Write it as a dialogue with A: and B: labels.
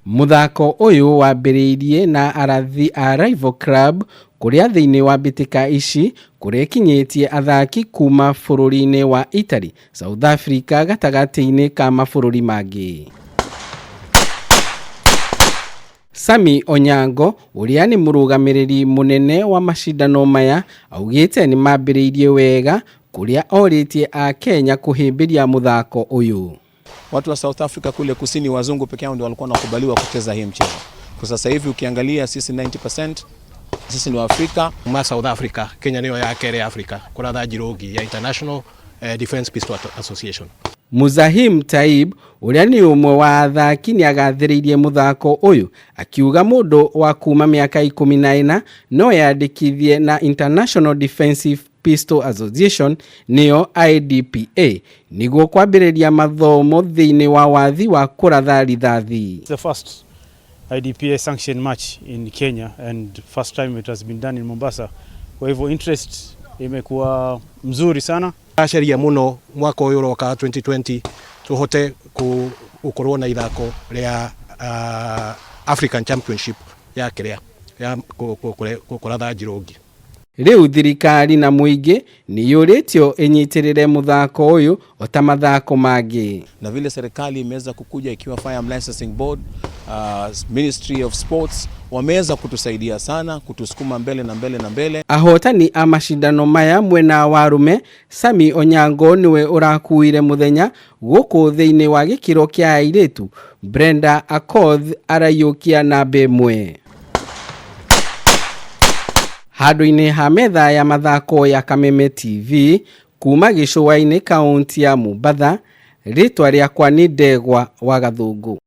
A: Muthako uyu wambĩrĩirie na arathi a Rival Club kuria thĩinĩ wa mbĩtĩka ici kurekinyetie athaki kuma bũrũri-inĩ wa Italy, South Africa gatagati-inĩ ka mabũrũri mangĩ. Sami Onyango, uria ni mũrũgamĩrĩri munene wa macindano maya, augĩte ni mambĩrĩirie wega kuria orĩtie a Kenya kuhĩmbĩria muthako uyu.
B: Watu wa South Africa kule kusini wazungu peke yao ndio walikuwa wanakubaliwa kucheza hii mchezo. Kwa sasa hivi ukiangalia sisi 90% sisi ni Afrika.
C: Ma South Africa, Kenya niyo ya kere Africa. Kuna dhajirogi ya International Defense Pistol Association.
A: Muzahim Taib, uria ni umwe wa athaki ni agathĩrĩirie muthako uyu, akiuga mundu wa kuma miaka 14 no yandĩkithie na International Defensive Pistol Association niyo IDPA niguo kwambĩrĩria mathomo thĩinĩ wa wathi wa kũratha rithathi.
D: The first IDPA sanctioned match in Kenya and first time it has been done in Mombasa. Kwa hivyo interest imekuwa mzuri sana.
C: Asheria muno mwaka uyu roka 2020 tuhote kukorwo na ithako ria African Championship ya kiria ya kuratha jirogi.
A: Riu thirikari na muingi ni yuritio inyitirire muthako uyu ota mathako mangĩ.
B: Na vile serikali imeweza kukuja ikiwa Firearm Licensing Board, Ministry of Sports wameweza kutusaidia sana, kutusukuma mbele na mbele na mbele.
A: Ahotani a macindano maya mwena wa arume, Sami Onyango niwe urakuire muthenya guku thĩinĩ wa gĩkĩro kĩa airĩtu. Brenda Akoth arayũkia namba 1. Handũ-inĩ ha metha ya mathako ya Kameme TV kuma gĩcũa-inĩ Kaũnti ya Mombasa, ritwa rĩakwa ni Ndegwa wa Gathũngũ.